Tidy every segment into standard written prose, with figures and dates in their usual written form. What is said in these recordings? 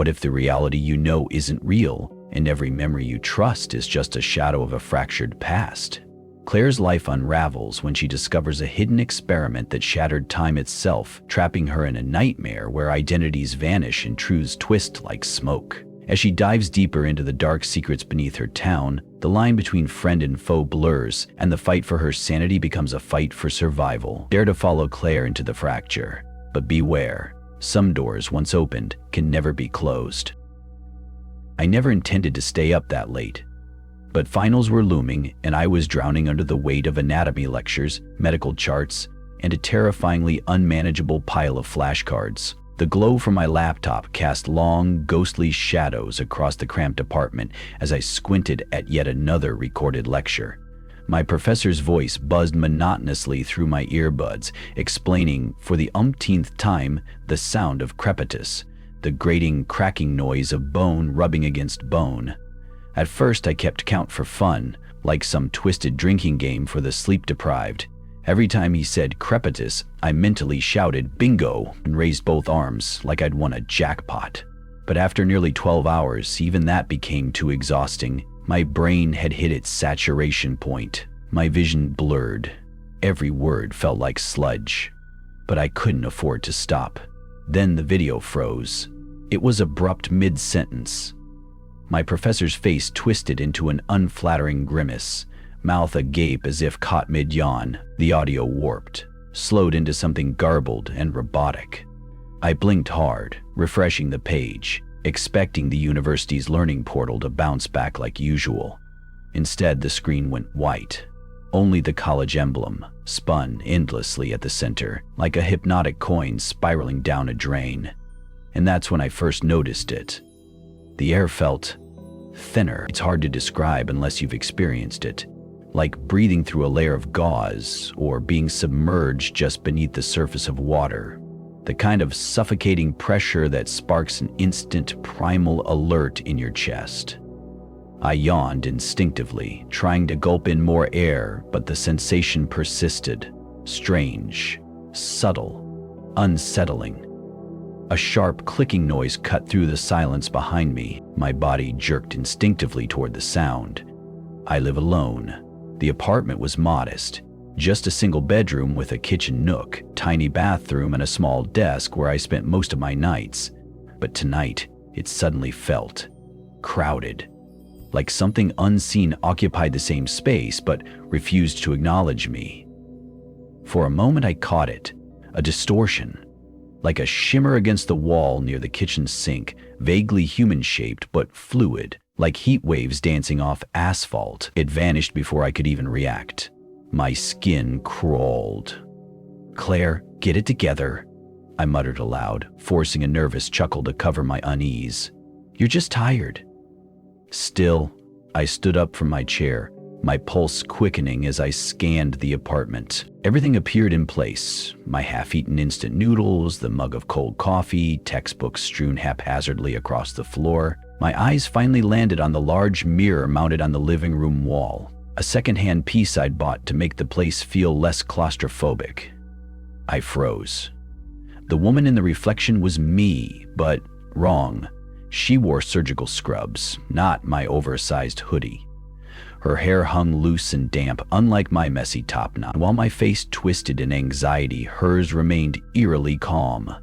What if the reality you know isn't real, and every memory you trust is just a shadow of a fractured past? Claire's life unravels when she discovers a hidden experiment that shattered time itself, trapping her in a nightmare where identities vanish and truths twist like smoke. As she dives deeper into the dark secrets beneath her town, the line between friend and foe blurs, and the fight for her sanity becomes a fight for survival. Dare to follow Claire into the fracture, but beware, some doors once opened can never be closed. I never intended to stay up that late, but finals were looming and I was drowning under the weight of anatomy lectures, medical charts, and a terrifyingly unmanageable pile of flashcards. The glow from my laptop cast long, ghostly shadows across the cramped apartment as I squinted at yet another recorded lecture. My professor's voice buzzed monotonously through my earbuds, explaining, for the umpteenth time, the sound of crepitus, the grating, cracking noise of bone rubbing against bone. At first, I kept count for fun, like some twisted drinking game for the sleep-deprived. Every time he said crepitus, I mentally shouted bingo and raised both arms like I'd won a jackpot. But after nearly 12 hours, even that became too exhausting. My brain had hit its saturation point. My vision blurred. Every word felt like sludge. But I couldn't afford to stop. Then the video froze. It was abrupt mid-sentence. My professor's face twisted into an unflattering grimace, mouth agape as if caught mid-yawn. The audio warped, slowed into something garbled and robotic. I blinked hard, refreshing the page, expecting the university's learning portal to bounce back like usual. Instead, the screen went white. Only the college emblem spun endlessly at the center, like a hypnotic coin spiraling down a drain. And that's when I first noticed it. The air felt thinner. It's hard to describe unless you've experienced it. Like breathing through a layer of gauze or being submerged just beneath the surface of water. The kind of suffocating pressure that sparks an instant primal alert in your chest. I yawned instinctively, trying to gulp in more air, but the sensation persisted. Strange, subtle, unsettling. A sharp clicking noise cut through the silence behind me. My body jerked instinctively toward the sound. I live alone. The apartment was modest. Just a single bedroom with a kitchen nook, tiny bathroom, and a small desk where I spent most of my nights. But tonight, it suddenly felt crowded. Like something unseen occupied the same space but refused to acknowledge me. For a moment I caught it, a distortion. Like a shimmer against the wall near the kitchen sink, vaguely human-shaped but fluid, like heat waves dancing off asphalt. It vanished before I could even react. My skin crawled. "Claire, get it together," I muttered aloud, forcing a nervous chuckle to cover my unease. "You're just tired." Still, I stood up from my chair, my pulse quickening as I scanned the apartment. Everything appeared in place. My half-eaten instant noodles, the mug of cold coffee, textbooks strewn haphazardly across the floor. My eyes finally landed on the large mirror mounted on the living room wall, a second-hand piece I'd bought to make the place feel less claustrophobic. I froze. The woman in the reflection was me, but wrong. She wore surgical scrubs, not my oversized hoodie. Her hair hung loose and damp, unlike my messy top knot. While my face twisted in anxiety, hers remained eerily calm.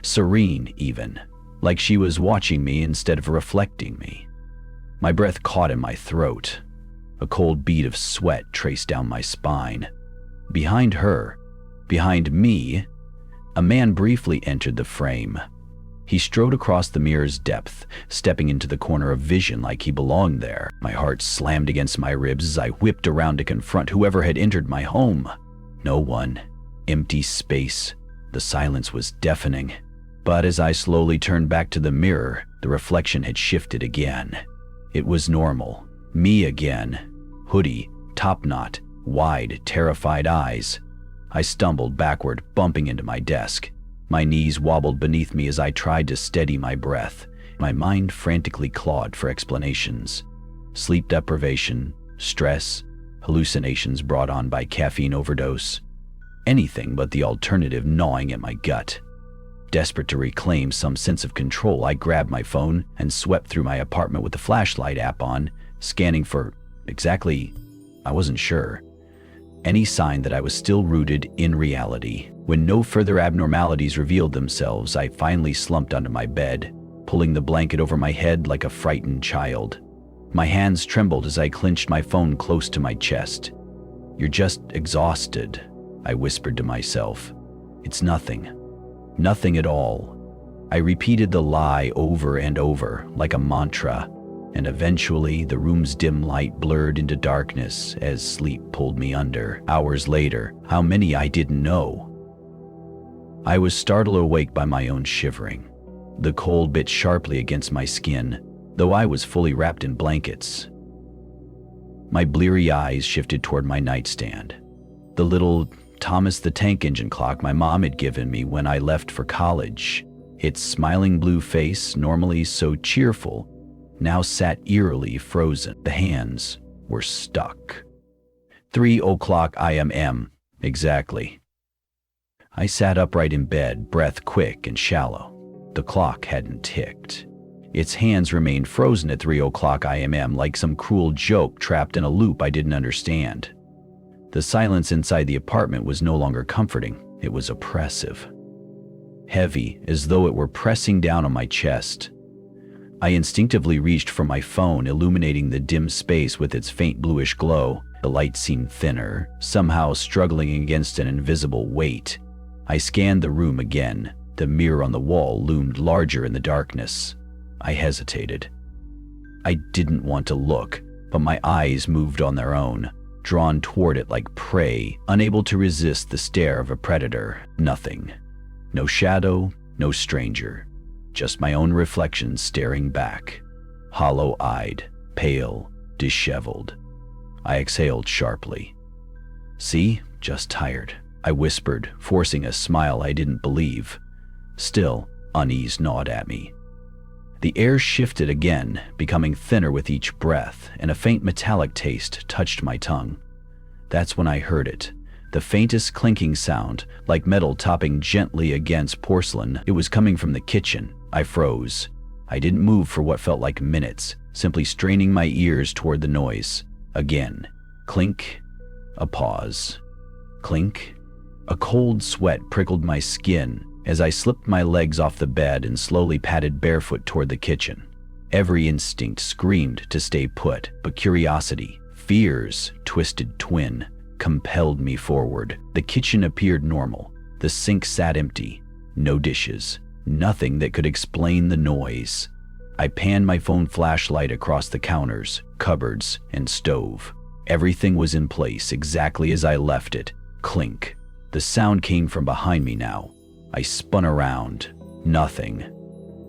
Serene, even, like she was watching me instead of reflecting me. My breath caught in my throat. A cold bead of sweat traced down my spine. Behind her, behind me, a man briefly entered the frame. He strode across the mirror's depth, stepping into the corner of vision like he belonged there. My heart slammed against my ribs as I whipped around to confront whoever had entered my home. No one. Empty space. The silence was deafening. But as I slowly turned back to the mirror, the reflection had shifted again. It was normal. Me again. Hoodie, top knot, wide, terrified eyes. I stumbled backward, bumping into my desk. My knees wobbled beneath me as I tried to steady my breath. My mind frantically clawed for explanations. Sleep deprivation, stress, hallucinations brought on by caffeine overdose. Anything but the alternative gnawing at my gut. Desperate to reclaim some sense of control, I grabbed my phone and swept through my apartment with the flashlight app on, scanning for exactly, I wasn't sure, any sign that I was still rooted in reality. When no further abnormalities revealed themselves, I finally slumped onto my bed, pulling the blanket over my head like a frightened child. My hands trembled as I clenched my phone close to my chest. "You're just exhausted," I whispered to myself. "It's nothing. Nothing at all." I repeated the lie over and over, like a mantra, and eventually the room's dim light blurred into darkness as sleep pulled me under. Hours later, how many I didn't know, I was startled awake by my own shivering. The cold bit sharply against my skin, though I was fully wrapped in blankets. My bleary eyes shifted toward my nightstand. The little Thomas the Tank Engine clock my mom had given me when I left for college. Its smiling blue face, normally so cheerful, now sat eerily frozen. The hands were stuck. 3:00 a.m. Exactly. I sat upright in bed, breath quick and shallow. The clock hadn't ticked. Its hands remained frozen at 3:00 a.m. like some cruel joke trapped in a loop I didn't understand. The silence inside the apartment was no longer comforting. It was oppressive. Heavy, as though it were pressing down on my chest. I instinctively reached for my phone, illuminating the dim space with its faint bluish glow. The light seemed thinner, somehow struggling against an invisible weight. I scanned the room again. The mirror on the wall loomed larger in the darkness. I hesitated. I didn't want to look, but my eyes moved on their own, drawn toward it like prey, unable to resist the stare of a predator. Nothing. No shadow, no stranger. Just my own reflection staring back. Hollow-eyed, pale, disheveled. I exhaled sharply. "See? Just tired," I whispered, forcing a smile I didn't believe. Still, unease gnawed at me. The air shifted again, becoming thinner with each breath, and a faint metallic taste touched my tongue. That's when I heard it. The faintest clinking sound, like metal topping gently against porcelain. It was coming from the kitchen. I froze. I didn't move for what felt like minutes, simply straining my ears toward the noise. Again. Clink. A pause. Clink. A cold sweat prickled my skin as I slipped my legs off the bed and slowly padded barefoot toward the kitchen. Every instinct screamed to stay put, but curiosity, fears, twisted twin, compelled me forward. The kitchen appeared normal. The sink sat empty. No dishes. Nothing that could explain the noise. I panned my phone flashlight across the counters, cupboards, and stove. Everything was in place exactly as I left it. Clink. The sound came from behind me now. I spun around. Nothing.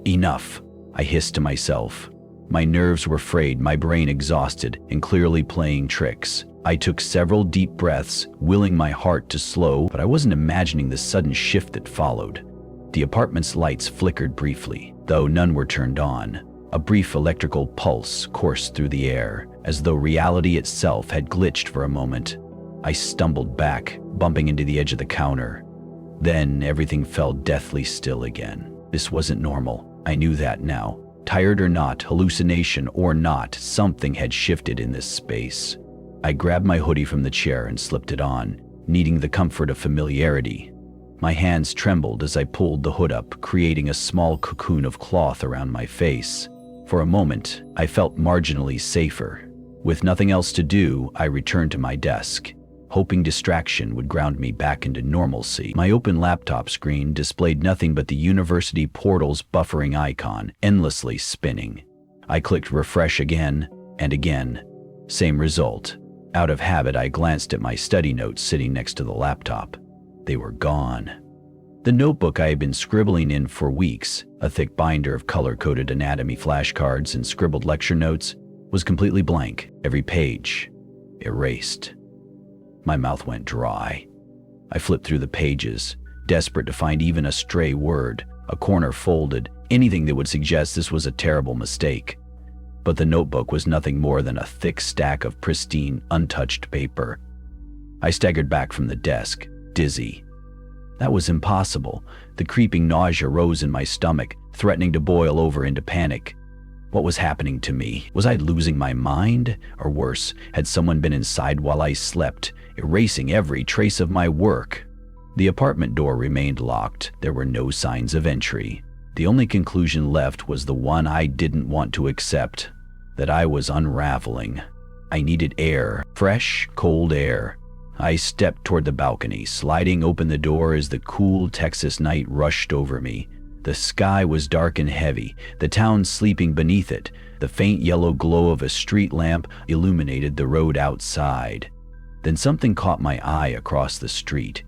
Enough, I hissed to myself. My nerves were frayed, my brain exhausted, and clearly playing tricks. I took several deep breaths, willing my heart to slow, but I wasn't imagining the sudden shift that followed. The apartment's lights flickered briefly, though none were turned on. A brief electrical pulse coursed through the air, as though reality itself had glitched for a moment. I stumbled back, bumping into the edge of the counter. Then everything fell deathly still again. This wasn't normal. I knew that now. Tired or not, hallucination or not, something had shifted in this space. I grabbed my hoodie from the chair and slipped it on, needing the comfort of familiarity. My hands trembled as I pulled the hood up, creating a small cocoon of cloth around my face. For a moment, I felt marginally safer. With nothing else to do, I returned to my desk, hoping distraction would ground me back into normalcy. My open laptop screen displayed nothing but the university portal's buffering icon, endlessly spinning. I clicked refresh again and again. Same result. Out of habit, I glanced at my study notes sitting next to the laptop. They were gone. The notebook I had been scribbling in for weeks, a thick binder of color-coded anatomy flashcards and scribbled lecture notes, was completely blank. Every page erased. My mouth went dry. I flipped through the pages, desperate to find even a stray word, a corner folded, anything that would suggest this was a terrible mistake. But the notebook was nothing more than a thick stack of pristine, untouched paper. I staggered back from the desk, dizzy. That was impossible. The creeping nausea rose in my stomach, threatening to boil over into panic. What was happening to me? Was I losing my mind? Or worse, had someone been inside while I slept, erasing every trace of my work? The apartment door remained locked. There were no signs of entry. The only conclusion left was the one I didn't want to accept, that I was unraveling. I needed air, fresh, cold air. I stepped toward the balcony, sliding open the door as the cool Texas night rushed over me. The sky was dark and heavy, the town sleeping beneath it. The faint yellow glow of a street lamp illuminated the road outside. Then something caught my eye across the street.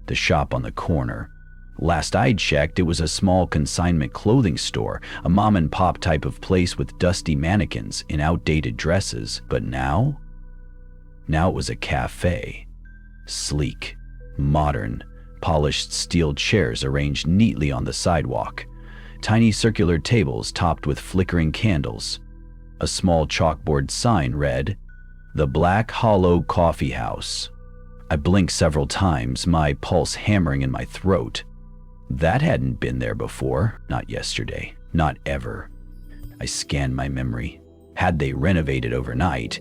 The shop on the corner. Last I'd checked, it was a small consignment clothing store, a mom-and-pop type of place with dusty mannequins in outdated dresses. But now? Now it was a cafe. Sleek, modern, polished steel chairs arranged neatly on the sidewalk. Tiny circular tables topped with flickering candles. A small chalkboard sign read, "The Black Hollow Coffee House." I blinked several times, my pulse hammering in my throat. That hadn't been there before, not yesterday, not ever. I scanned my memory. Had they renovated overnight?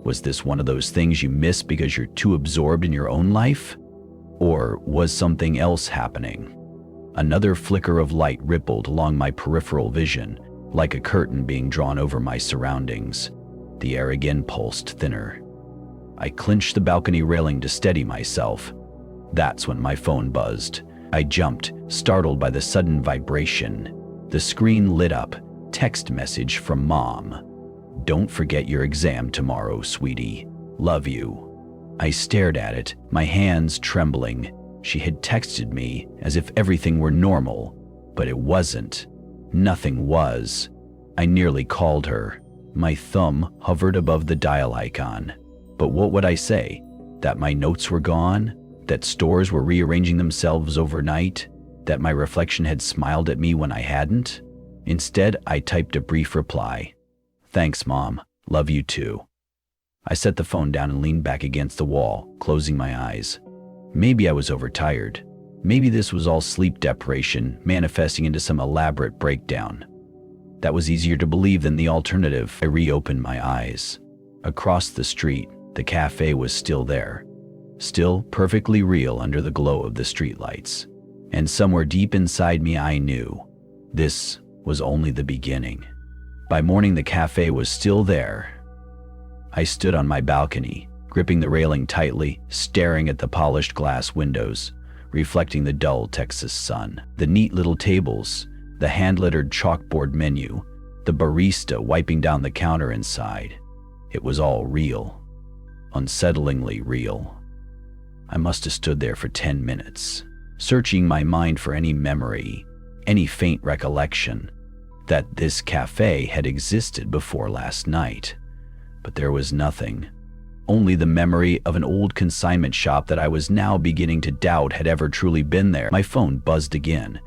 Was this one of those things you miss because you're too absorbed in your own life? Or was something else happening? Another flicker of light rippled along my peripheral vision, like a curtain being drawn over my surroundings. The air again pulsed thinner. I clinched the balcony railing to steady myself. That's when my phone buzzed. I jumped, startled by the sudden vibration. The screen lit up. Text message from Mom. "Don't forget your exam tomorrow, sweetie. Love you." I stared at it, my hands trembling. She had texted me as if everything were normal, but it wasn't. Nothing was. I nearly called her. My thumb hovered above the dial icon. But what would I say? That my notes were gone? That stores were rearranging themselves overnight? That my reflection had smiled at me when I hadn't? Instead, I typed a brief reply. "Thanks, Mom. Love you too." I set the phone down and leaned back against the wall, closing my eyes. Maybe I was overtired. Maybe this was all sleep deprivation manifesting into some elaborate breakdown. That was easier to believe than the alternative. I reopened my eyes. Across the street, the cafe was still there. Still perfectly real under the glow of the streetlights. And somewhere deep inside me I knew this was only the beginning. By morning the cafe was still there. I stood on my balcony, gripping the railing tightly, staring at the polished glass windows, reflecting the dull Texas sun. The neat little tables, the hand-lettered chalkboard menu, the barista wiping down the counter inside. It was all real. Unsettlingly real. I must have stood there for 10 minutes, searching my mind for any memory, any faint recollection, that this cafe had existed before last night. But there was nothing. Only the memory of an old consignment shop that I was now beginning to doubt had ever truly been there. My phone buzzed again.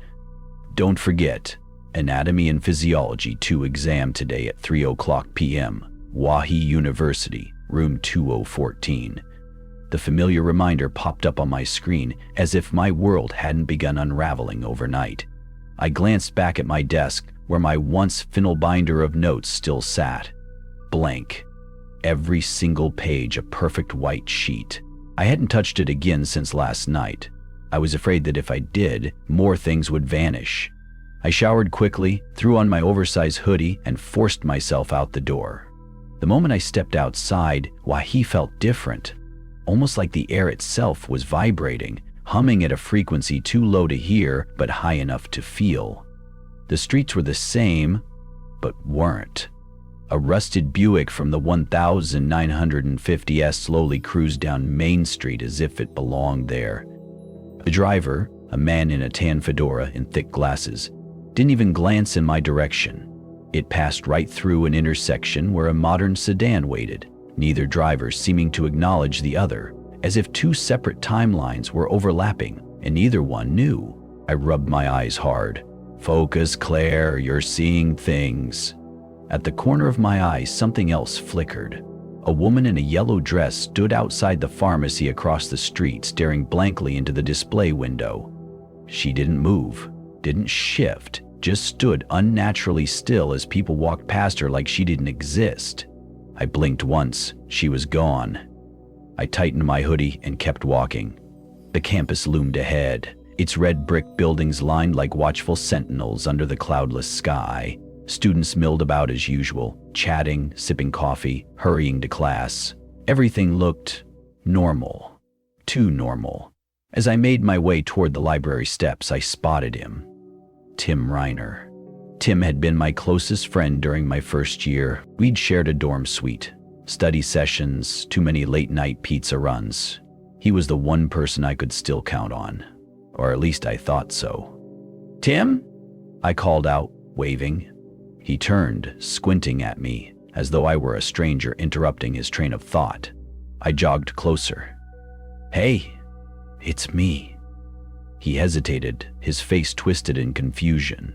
"Don't forget, Anatomy and Physiology 2 exam today at 3:00 p.m. Wahi University, room 2014. The familiar reminder popped up on my screen as if my world hadn't begun unraveling overnight. I glanced back at my desk where my once fennel binder of notes still sat. Blank. Every single page a perfect white sheet. I hadn't touched it again since last night. I was afraid that if I did, more things would vanish. I showered quickly, threw on my oversized hoodie, and forced myself out the door. The moment I stepped outside, Wahi felt different. Almost like the air itself was vibrating, humming at a frequency too low to hear, but high enough to feel. The streets were the same, but weren't. A rusted Buick from the 1950s slowly cruised down Main Street as if it belonged there. The driver, a man in a tan fedora and thick glasses, didn't even glance in my direction. It passed right through an intersection where a modern sedan waited, neither driver seeming to acknowledge the other, as if two separate timelines were overlapping, and neither one knew. I rubbed my eyes hard. "Focus, Claire, you're seeing things." At the corner of my eye, something else flickered. A woman in a yellow dress stood outside the pharmacy across the street, staring blankly into the display window. She didn't move, didn't shift, just stood unnaturally still as people walked past her like she didn't exist. I blinked once, she was gone. I tightened my hoodie and kept walking. The campus loomed ahead, its red brick buildings lined like watchful sentinels under the cloudless sky. Students milled about as usual, chatting, sipping coffee, hurrying to class. Everything looked normal, too normal. As I made my way toward the library steps, I spotted him. Tim Reiner. Tim had been my closest friend during my first year. We'd shared a dorm suite, study sessions, too many late-night pizza runs. He was the one person I could still count on, or at least I thought so. "Tim?" I called out, waving. He turned, squinting at me, as though I were a stranger interrupting his train of thought. I jogged closer. "Hey, it's me." He hesitated, his face twisted in confusion.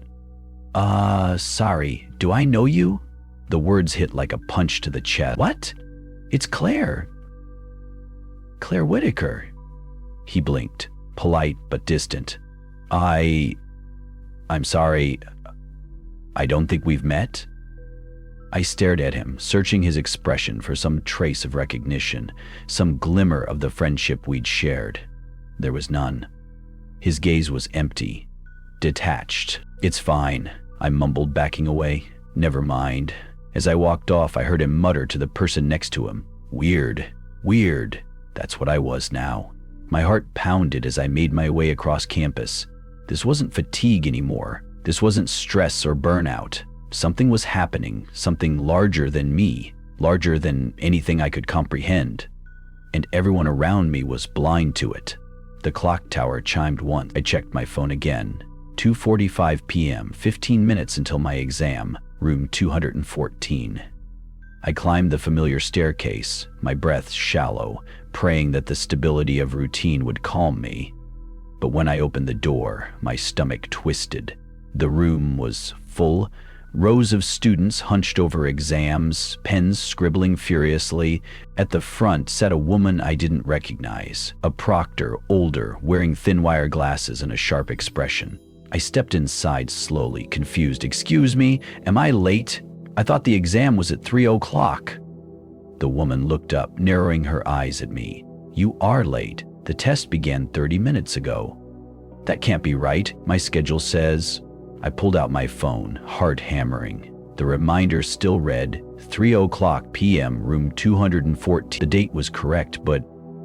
Sorry, do I know you?" The words hit like a punch to the chest. "What? It's Claire. Claire Whitaker." He blinked, polite but distant. I'm sorry. I don't think we've met." I stared at him, searching his expression for some trace of recognition, some glimmer of the friendship we'd shared. There was none. His gaze was empty, detached. "It's fine," I mumbled, backing away. "Never mind." As I walked off, I heard him mutter to the person next to him. Weird. That's what I was now. My heart pounded as I made my way across campus. This wasn't fatigue anymore. This wasn't stress or burnout. Something was happening, something larger than me, larger than anything I could comprehend. And everyone around me was blind to it. The clock tower chimed once. I checked my phone again. 2:45 p.m., 15 minutes until my exam, room 214. I climbed the familiar staircase, my breath shallow, praying that the stability of routine would calm me. But when I opened the door, my stomach twisted. The room was full, rows of students hunched over exams, pens scribbling furiously. At the front sat a woman I didn't recognize, a proctor, older, wearing thin wire glasses and a sharp expression. I stepped inside slowly, confused. "Excuse me, am I late? I thought the exam was at 3 o'clock. The woman looked up, narrowing her eyes at me. "You are late. The test began 30 minutes ago." "That can't be right. My schedule says..." I pulled out my phone, heart hammering. The reminder still read 3 o'clock p.m., room 214. The date was correct, but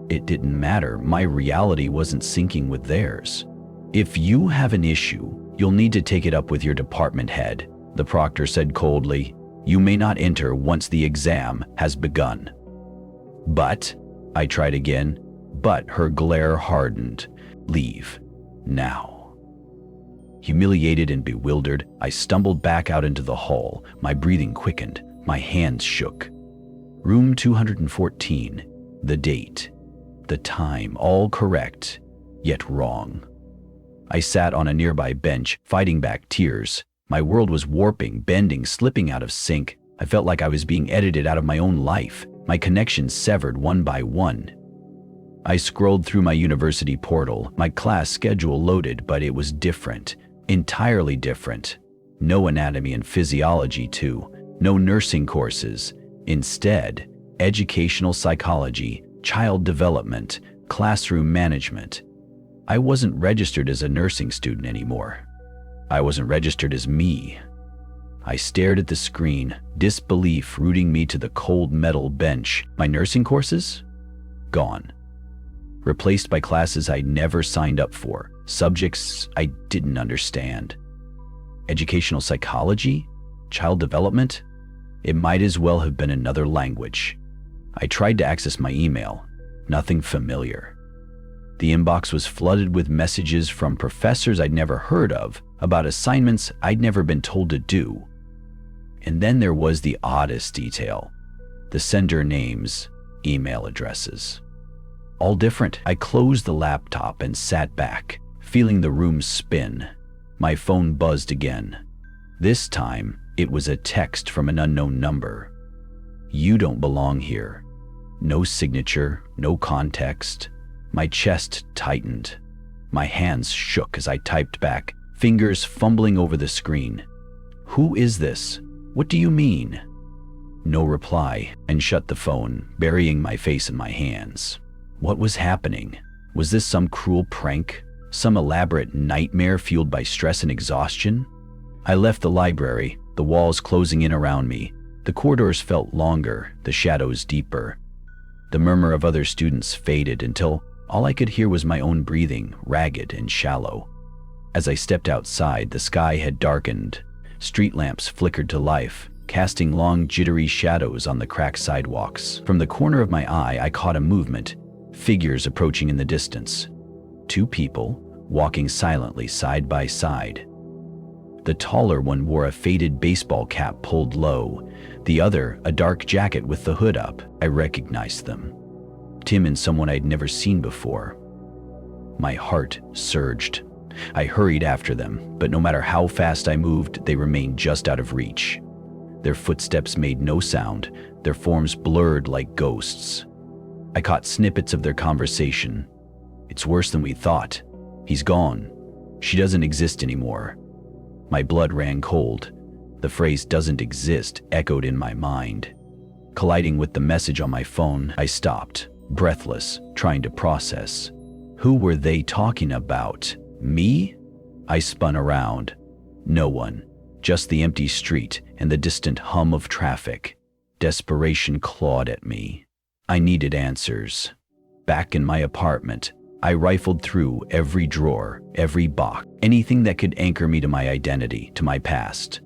it didn't matter. My reality wasn't syncing with theirs. "If you have an issue, you'll need to take it up with your department head," the proctor said coldly. "You may not enter once the exam has begun." "But," I tried again, but her glare hardened. "Leave. Now." Humiliated and bewildered, I stumbled back out into the hall. My breathing quickened, my hands shook. Room 214, the date, the time, all correct, yet wrong. I sat on a nearby bench, fighting back tears. My world was warping, bending, slipping out of sync. I felt like I was being edited out of my own life, my connections severed one by one. I scrolled through my university portal, my class schedule loaded, but it was different. Entirely different. No anatomy and physiology too. No nursing courses. Instead, educational psychology, child development, classroom management. I wasn't registered as a nursing student anymore. I wasn't registered as me. I stared at the screen, disbelief rooting me to the cold metal bench. My nursing courses? Gone. Replaced by classes I'd never signed up for, subjects I didn't understand. Educational psychology? Child development? It might as well have been another language. I tried to access my email. Nothing familiar. The inbox was flooded with messages from professors I'd never heard of, about assignments I'd never been told to do. And then there was the oddest detail. The sender names, email addresses. All different. I closed the laptop and sat back, feeling the room spin. My phone buzzed again. This time, it was a text from an unknown number. "You don't belong here." No signature, no context. My chest tightened. My hands shook as I typed back, fingers fumbling over the screen. "Who is this? What do you mean?" No reply, and shut the phone, burying my face in my hands. What was happening? Was this some cruel prank? Some elaborate nightmare fueled by stress and exhaustion? I left the library, the walls closing in around me. The corridors felt longer, the shadows deeper. The murmur of other students faded until all I could hear was my own breathing, ragged and shallow. As I stepped outside, the sky had darkened. Street lamps flickered to life, casting long, jittery shadows on the cracked sidewalks. From the corner of my eye, I caught a movement, figures approaching in the distance. 2 people, walking silently side by side. The taller one wore a faded baseball cap pulled low, the other a dark jacket with the hood up. I recognized them. Tim and someone I'd never seen before. My heart surged. I hurried after them, but no matter how fast I moved, they remained just out of reach. Their footsteps made no sound, their forms blurred like ghosts. I caught snippets of their conversation. "It's worse than we thought. He's gone. She doesn't exist anymore." My blood ran cold. The phrase "doesn't exist" echoed in my mind. Colliding with the message on my phone, I stopped, breathless, trying to process. Who were they talking about? Me? I spun around. No one. Just the empty street and the distant hum of traffic. Desperation clawed at me. I needed answers. Back in my apartment, I rifled through every drawer, every box, anything that could anchor me to my identity, to my past.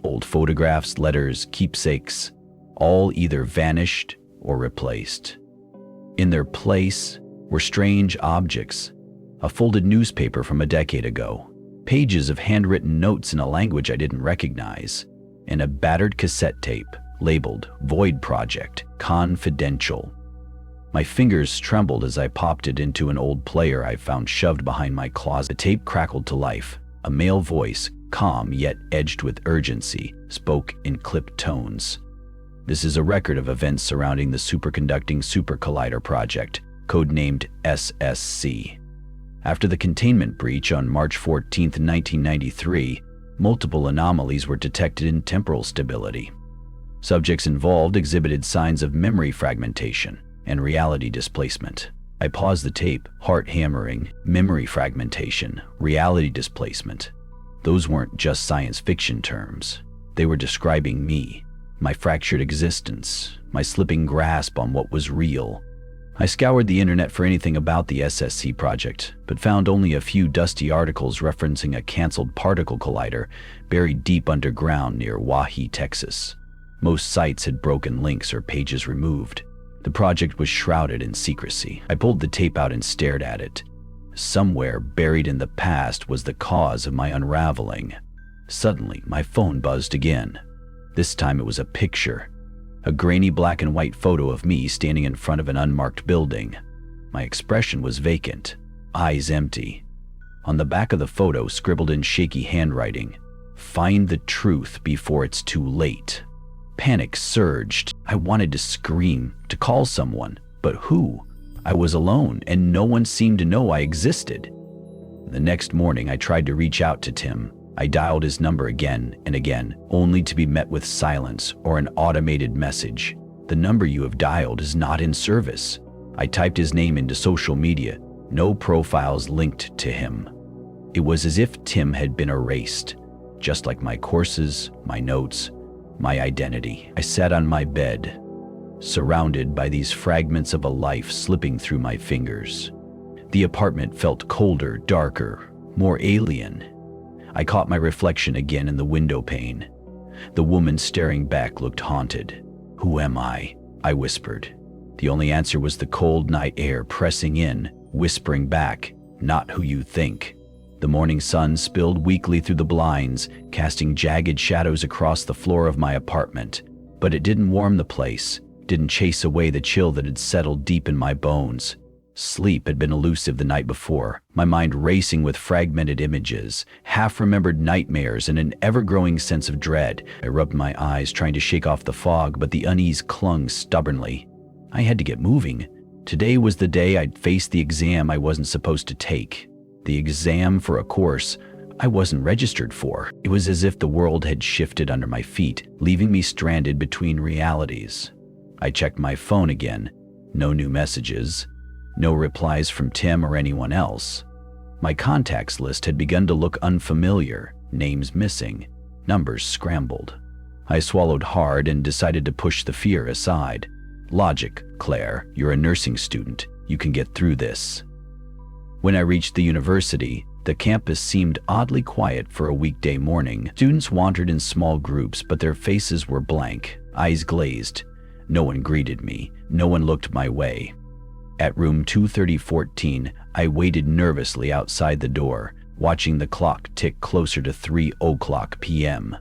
Old photographs, letters, keepsakes, all either vanished or replaced. In their place were strange objects, a folded newspaper from a decade ago, pages of handwritten notes in a language I didn't recognize, and a battered cassette tape labeled Void Project, Confidential. My fingers trembled as I popped it into an old player I found shoved behind my closet. The tape crackled to life. A male voice, calm yet edged with urgency, spoke in clipped tones. "This is a record of events surrounding the superconducting super collider project, codenamed SSC. After the containment breach on March 14, 1993, multiple anomalies were detected in temporal stability. Subjects involved exhibited signs of memory fragmentation and reality displacement." I paused the tape, heart hammering. Memory fragmentation, reality displacement. Those weren't just science fiction terms. They were describing me, my fractured existence, my slipping grasp on what was real. I scoured the internet for anything about the SSC project, but found only a few dusty articles referencing a canceled particle collider buried deep underground near Wahi, Texas. Most sites had broken links or pages removed. The project was shrouded in secrecy. I pulled the tape out and stared at it. Somewhere buried in the past was the cause of my unraveling. Suddenly, my phone buzzed again. This time it was a picture. A grainy black and white photo of me standing in front of an unmarked building. My expression was vacant, eyes empty. On the back of the photo, scribbled in shaky handwriting, "Find the truth before it's too late." Panic surged. I wanted to scream, to call someone, but who? I was alone, and no one seemed to know I existed. The next morning, I tried to reach out to Tim. I dialed his number again and again, only to be met with silence or an automated message. "The number you have dialed is not in service." I typed his name into social media. No profiles linked to him. It was as if Tim had been erased, just like my courses, my notes, my identity. I sat on my bed, surrounded by these fragments of a life slipping through my fingers. The apartment felt colder, darker, more alien. I caught my reflection again in the window pane. The woman staring back looked haunted. "Who am I?" I whispered. The only answer was the cold night air pressing in, whispering back, "Not who you think." The morning sun spilled weakly through the blinds, casting jagged shadows across the floor of my apartment. But it didn't warm the place, didn't chase away the chill that had settled deep in my bones. Sleep had been elusive the night before, my mind racing with fragmented images, half-remembered nightmares, and an ever-growing sense of dread. I rubbed my eyes, trying to shake off the fog, but the unease clung stubbornly. I had to get moving. Today was the day I'd face the exam I wasn't supposed to take. The exam for a course I wasn't registered for. It was as if the world had shifted under my feet, leaving me stranded between realities. I checked my phone again. No new messages. No replies from Tim or anyone else. My contacts list had begun to look unfamiliar, names missing, numbers scrambled. I swallowed hard and decided to push the fear aside. Logic, Claire, you're a nursing student. You can get through this. When I reached the university, the campus seemed oddly quiet for a weekday morning. Students wandered in small groups, but their faces were blank, eyes glazed. No one greeted me. No one looked my way. At room 23014, I waited nervously outside the door, watching the clock tick closer to 3:00 p.m.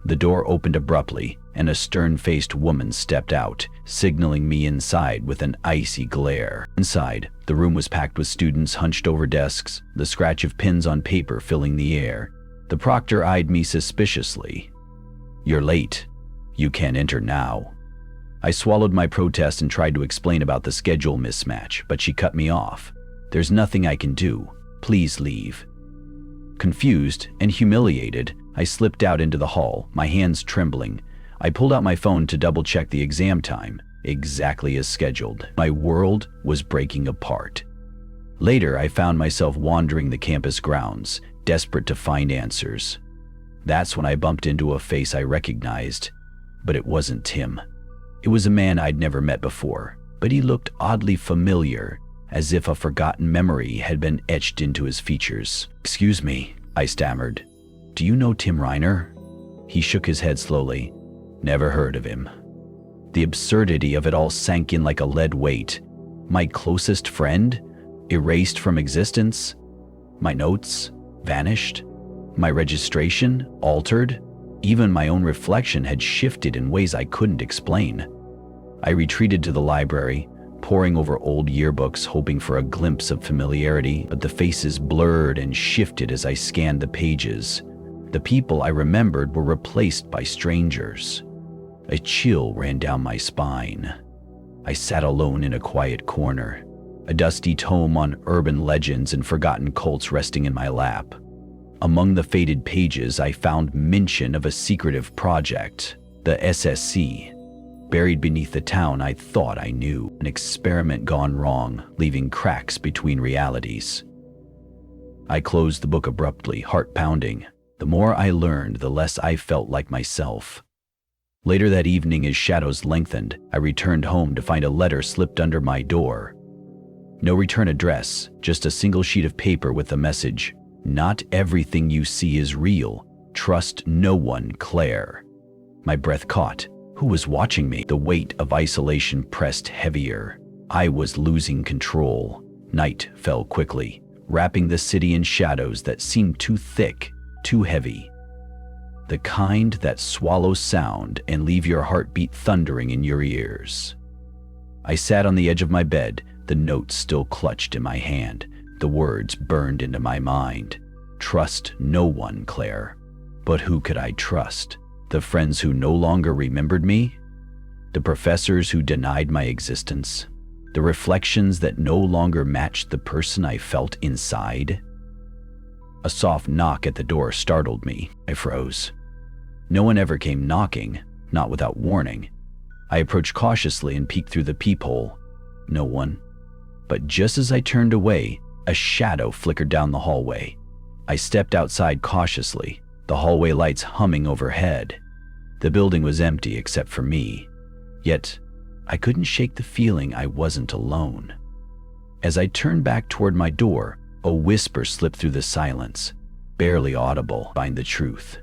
The door opened abruptly, and a stern-faced woman stepped out, signaling me inside with an icy glare. Inside, the room was packed with students hunched over desks, the scratch of pins on paper filling the air. The proctor eyed me suspiciously. "You're late. You can't enter now." I swallowed my protest and tried to explain about the schedule mismatch, but she cut me off. "There's nothing I can do. Please leave." Confused and humiliated, I slipped out into the hall, my hands trembling. I pulled out my phone to double-check the exam time, exactly as scheduled. My world was breaking apart. Later, I found myself wandering the campus grounds, desperate to find answers. That's when I bumped into a face I recognized, but it wasn't Tim. It was a man I'd never met before, but he looked oddly familiar, as if a forgotten memory had been etched into his features. "Excuse me," I stammered. "Do you know Tim Reiner?" He shook his head slowly. "Never heard of him." The absurdity of it all sank in like a lead weight. My closest friend? Erased from existence? My notes? Vanished? My registration? Altered? Even my own reflection had shifted in ways I couldn't explain. I retreated to the library, poring over old yearbooks, hoping for a glimpse of familiarity, but the faces blurred and shifted as I scanned the pages. The people I remembered were replaced by strangers. A chill ran down my spine. I sat alone in a quiet corner, a dusty tome on urban legends and forgotten cults resting in my lap. Among the faded pages, I found mention of a secretive project, the SSC. Buried beneath the town I thought I knew, an experiment gone wrong, leaving cracks between realities. I closed the book abruptly, heart pounding. The more I learned, the less I felt like myself. Later that evening, as shadows lengthened, I returned home to find a letter slipped under my door. No return address, just a single sheet of paper with the message, "Not everything you see is real. Trust no one, Claire." My breath caught. Who was watching me? The weight of isolation pressed heavier. I was losing control. Night fell quickly, wrapping the city in shadows that seemed too thick, too heavy. The kind that swallow sound and leave your heartbeat thundering in your ears. I sat on the edge of my bed, the note still clutched in my hand. The words burned into my mind. Trust no one, Claire. But who could I trust? The friends who no longer remembered me? The professors who denied my existence? The reflections that no longer matched the person I felt inside? A soft knock at the door startled me. I froze. No one ever came knocking, not without warning. I approached cautiously and peeked through the peephole. No one. But just as I turned away, a shadow flickered down the hallway. I stepped outside cautiously, the hallway lights humming overhead. The building was empty except for me. Yet, I couldn't shake the feeling I wasn't alone. As I turned back toward my door, a whisper slipped through the silence, barely audible. Find the truth.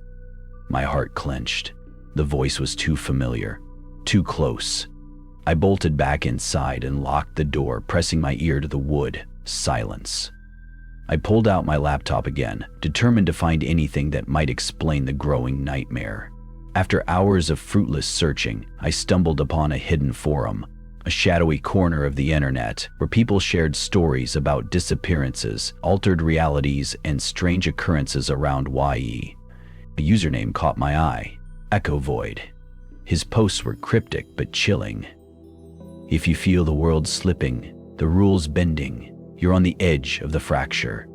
My heart clenched. The voice was too familiar, too close. I bolted back inside and locked the door, pressing my ear to the wood. Silence. I pulled out my laptop again, determined to find anything that might explain the growing nightmare. After hours of fruitless searching, I stumbled upon a hidden forum, a shadowy corner of the internet where people shared stories about disappearances, altered realities, and strange occurrences around YE. A username caught my eye, Echo Void. His posts were cryptic but chilling. If you feel the world slipping, the rules bending, you're on the edge of the fracture.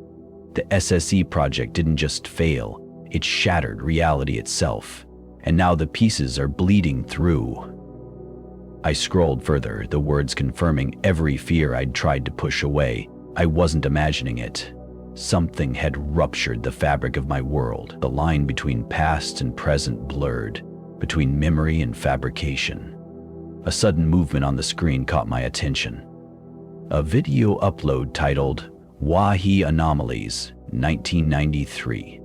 The SSE project didn't just fail, it shattered reality itself, and now the pieces are bleeding through. I scrolled further, the words confirming every fear I'd tried to push away. I wasn't imagining it. Something had ruptured the fabric of my world. The line between past and present blurred, between memory and fabrication. A sudden movement on the screen caught my attention. A video upload titled Wahi Anomalies, 1993.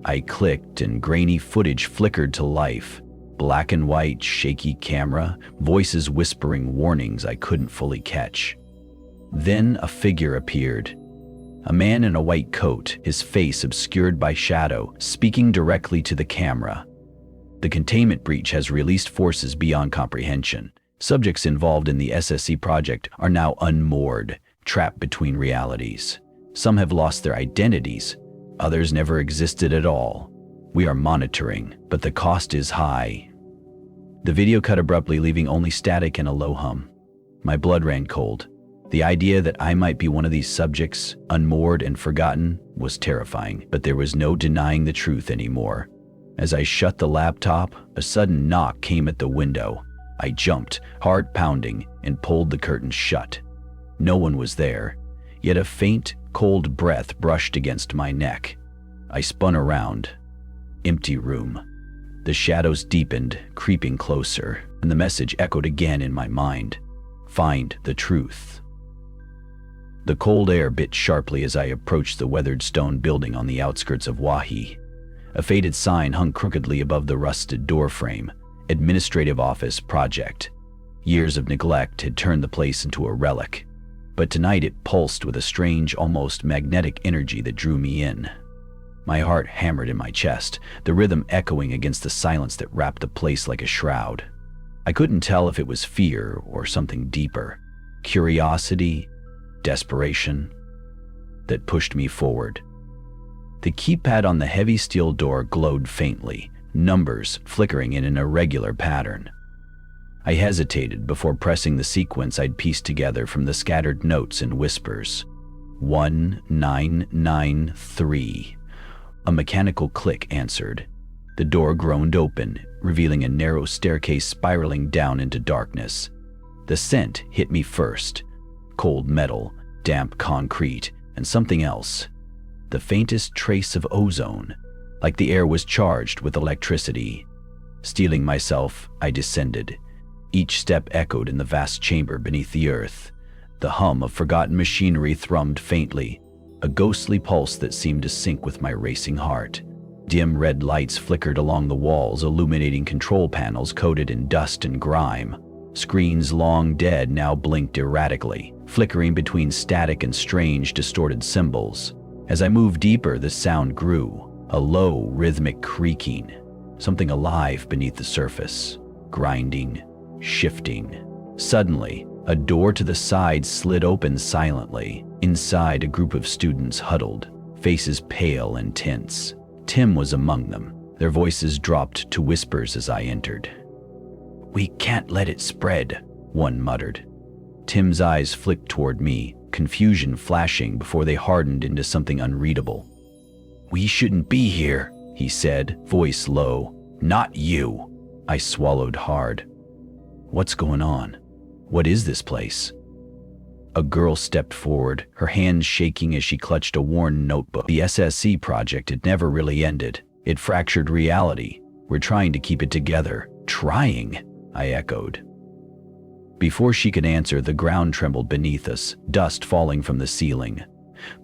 I clicked and grainy footage flickered to life. Black and white, shaky camera, voices whispering warnings I couldn't fully catch. Then a figure appeared. A man in a white coat, his face obscured by shadow, speaking directly to the camera. The containment breach has released forces beyond comprehension. Subjects involved in the SSE project are now unmoored, trapped between realities. Some have lost their identities, others never existed at all. We are monitoring, but the cost is high. The video cut abruptly, leaving only static and a low hum. My blood ran cold. The idea that I might be one of these subjects, unmoored and forgotten, was terrifying, but there was no denying the truth anymore. As I shut the laptop, a sudden knock came at the window. I jumped, heart pounding, and pulled the curtains shut. No one was there, yet a faint, cold breath brushed against my neck. I spun around. Empty room. The shadows deepened, creeping closer, and the message echoed again in my mind. Find the truth. The cold air bit sharply as I approached the weathered stone building on the outskirts of Wahi. A faded sign hung crookedly above the rusted doorframe. Administrative Office Project. Years of neglect had turned the place into a relic, but tonight it pulsed with a strange, almost magnetic energy that drew me in. My heart hammered in my chest, the rhythm echoing against the silence that wrapped the place like a shroud. I couldn't tell if it was fear or something deeper, curiosity, desperation, that pushed me forward. The keypad on the heavy steel door glowed faintly, numbers flickering in an irregular pattern. I hesitated before pressing the sequence I'd pieced together from the scattered notes and whispers. 1993. A mechanical click answered. The door groaned open, revealing a narrow staircase spiraling down into darkness. The scent hit me first. Cold metal, damp concrete, and something else. The faintest trace of ozone, like the air was charged with electricity. Steeling myself, I descended. Each step echoed in the vast chamber beneath the earth. The hum of forgotten machinery thrummed faintly, a ghostly pulse that seemed to sync with my racing heart. Dim red lights flickered along the walls, illuminating control panels coated in dust and grime. Screens long dead now blinked erratically, flickering between static and strange, distorted symbols. As I moved deeper, the sound grew, a low, rhythmic creaking, something alive beneath the surface, grinding, shifting. Suddenly, a door to the side slid open silently. Inside, a group of students huddled, faces pale and tense. Tim was among them. Their voices dropped to whispers as I entered. "We can't let it spread," one muttered. Tim's eyes flicked toward me, confusion flashing before they hardened into something unreadable. "We shouldn't be here," he said, voice low. "Not you." I swallowed hard. What's going on? What is this place? A girl stepped forward, her hands shaking as she clutched a worn notebook. The SSE project had never really ended. It fractured reality. We're trying to keep it together. Trying, I echoed. Before she could answer, the ground trembled beneath us, dust falling from the ceiling.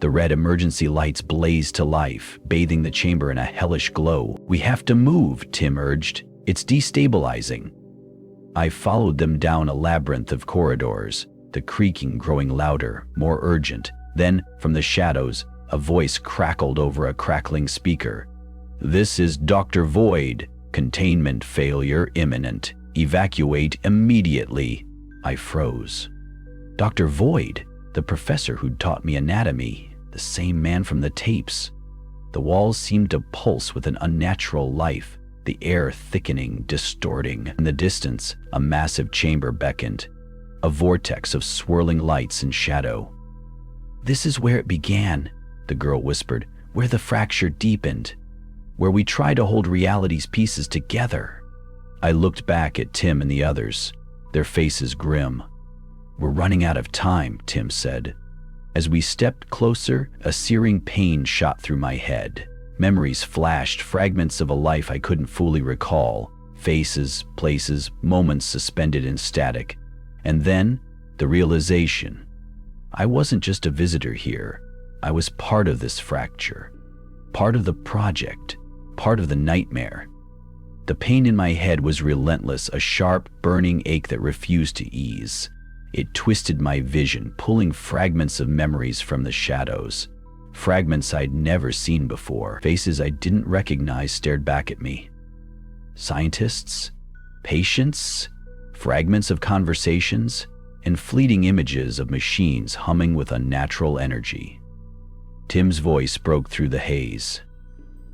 The red emergency lights blazed to life, bathing the chamber in a hellish glow. "We have to move," Tim urged. "It's destabilizing." I followed them down a labyrinth of corridors, the creaking growing louder, more urgent. Then, from the shadows, a voice crackled over a crackling speaker. "This is Dr. Void. Containment failure imminent. Evacuate immediately." I froze. Dr. Void, the professor who'd taught me anatomy, the same man from the tapes. The walls seemed to pulse with an unnatural life, the air thickening, distorting. In the distance, a massive chamber beckoned, a vortex of swirling lights and shadow. "This is where it began," the girl whispered, "where the fracture deepened, where we try to hold reality's pieces together." I looked back at Tim and the others, their faces grim. "We're running out of time," Tim said. As we stepped closer, a searing pain shot through my head. Memories flashed, fragments of a life I couldn't fully recall, faces, places, moments suspended in static. And then, the realization. I wasn't just a visitor here. I was part of this fracture, part of the project, part of the nightmare. The pain in my head was relentless, a sharp, burning ache that refused to ease. It twisted my vision, pulling fragments of memories from the shadows. Fragments I'd never seen before. Faces I didn't recognize stared back at me. Scientists? Patients? Fragments of conversations? And fleeting images of machines humming with unnatural energy. Tim's voice broke through the haze.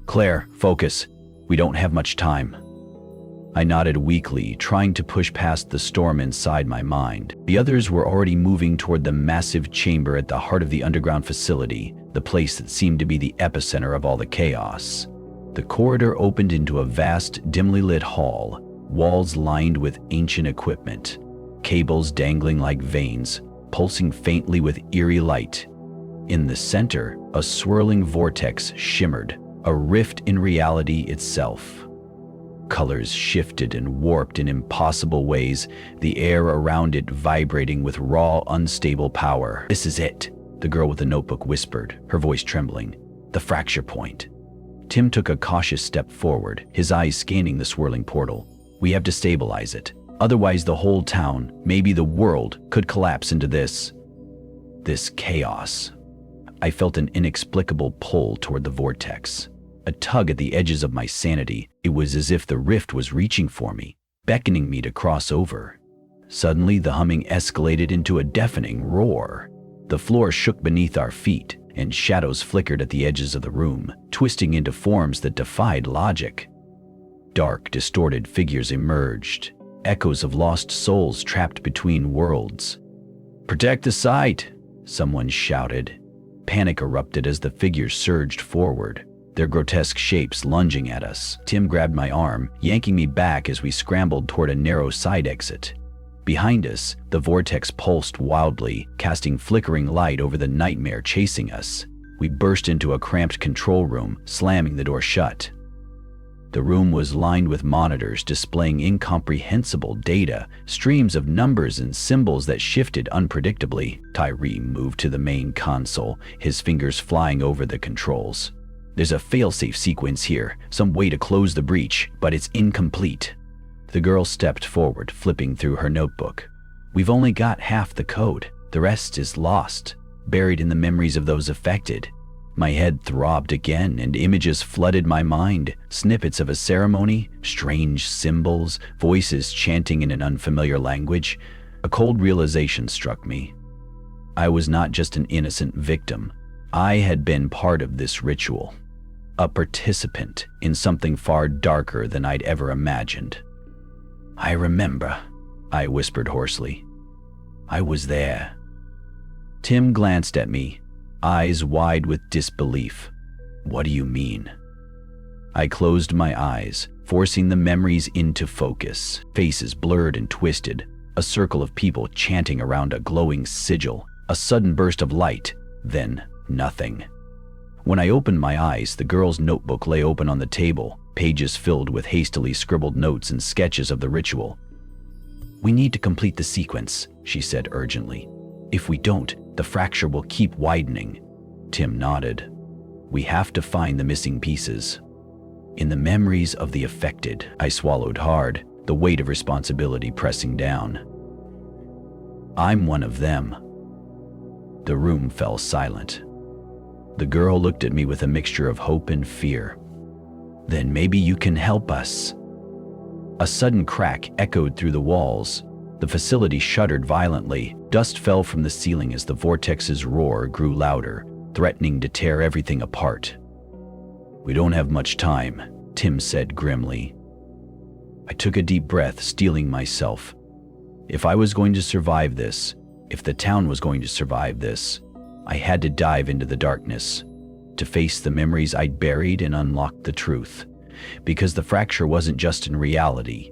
"Claire, focus. We don't have much time." I nodded weakly, trying to push past the storm inside my mind. The others were already moving toward the massive chamber at the heart of the underground facility, the place that seemed to be the epicenter of all the chaos. The corridor opened into a vast, dimly lit hall, walls lined with ancient equipment, cables dangling like veins, pulsing faintly with eerie light. In the center, a swirling vortex shimmered, a rift in reality itself. Colors shifted and warped in impossible ways, the air around it vibrating with raw, unstable power. "This is it," the girl with the notebook whispered, her voice trembling. "The fracture point." Tim took a cautious step forward, his eyes scanning the swirling portal. "We have to stabilize it. Otherwise the whole town, maybe the world, could collapse into this chaos." I felt an inexplicable pull toward the vortex. A tug at the edges of my sanity. It was as if the rift was reaching for me, beckoning me to cross over. Suddenly, the humming escalated into a deafening roar. The floor shook beneath our feet, and shadows flickered at the edges of the room, twisting into forms that defied logic. Dark, distorted figures emerged, echoes of lost souls trapped between worlds. "Protect the site!" someone shouted. Panic erupted as the figures surged forward, their grotesque shapes lunging at us. Tim grabbed my arm, yanking me back as we scrambled toward a narrow side exit. Behind us, the vortex pulsed wildly, casting flickering light over the nightmare chasing us. We burst into a cramped control room, slamming the door shut. The room was lined with monitors displaying incomprehensible data, streams of numbers and symbols that shifted unpredictably. Tyree moved to the main console, his fingers flying over the controls. "There's a failsafe sequence here, some way to close the breach, but it's incomplete." The girl stepped forward, flipping through her notebook. "We've only got half the code. The rest is lost, buried in the memories of those affected." My head throbbed again, and images flooded my mind, snippets of a ceremony, strange symbols, voices chanting in an unfamiliar language. A cold realization struck me. I was not just an innocent victim. I had been part of this ritual, a participant in something far darker than I'd ever imagined. "I remember," I whispered hoarsely. "I was there." Tim glanced at me, eyes wide with disbelief. "What do you mean?" I closed my eyes, forcing the memories into focus. Faces blurred and twisted, a circle of people chanting around a glowing sigil, a sudden burst of light, then nothing. When I opened my eyes, the girl's notebook lay open on the table, pages filled with hastily scribbled notes and sketches of the ritual. "We need to complete the sequence," she said urgently. "If we don't, the fracture will keep widening." Tim nodded. "We have to find the missing pieces." In the memories of the affected, I swallowed hard, the weight of responsibility pressing down. "I'm one of them." The room fell silent. The girl looked at me with a mixture of hope and fear. "Then maybe you can help us." A sudden crack echoed through the walls. The facility shuddered violently. Dust fell from the ceiling as the vortex's roar grew louder, threatening to tear everything apart. "We don't have much time," Tim said grimly. I took a deep breath, steeling myself. If I was going to survive this, if the town was going to survive this, I had to dive into the darkness. to face the memories I'd buried and unlock the truth. Because the fracture wasn't just in reality,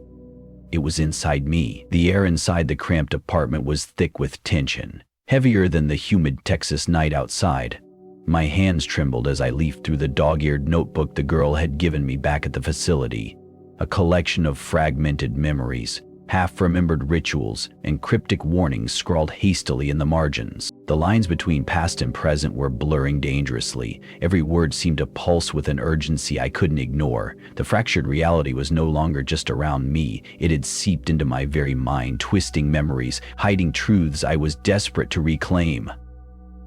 it was inside me. The air inside the cramped apartment was thick with tension, heavier than the humid Texas night outside. My hands trembled as I leafed through the dog-eared notebook the girl had given me back at the facility, a collection of fragmented memories, half-remembered rituals, and cryptic warnings scrawled hastily in the margins. The lines between past and present were blurring dangerously. Every word seemed to pulse with an urgency I couldn't ignore. The fractured reality was no longer just around me. It had seeped into my very mind, twisting memories, hiding truths I was desperate to reclaim.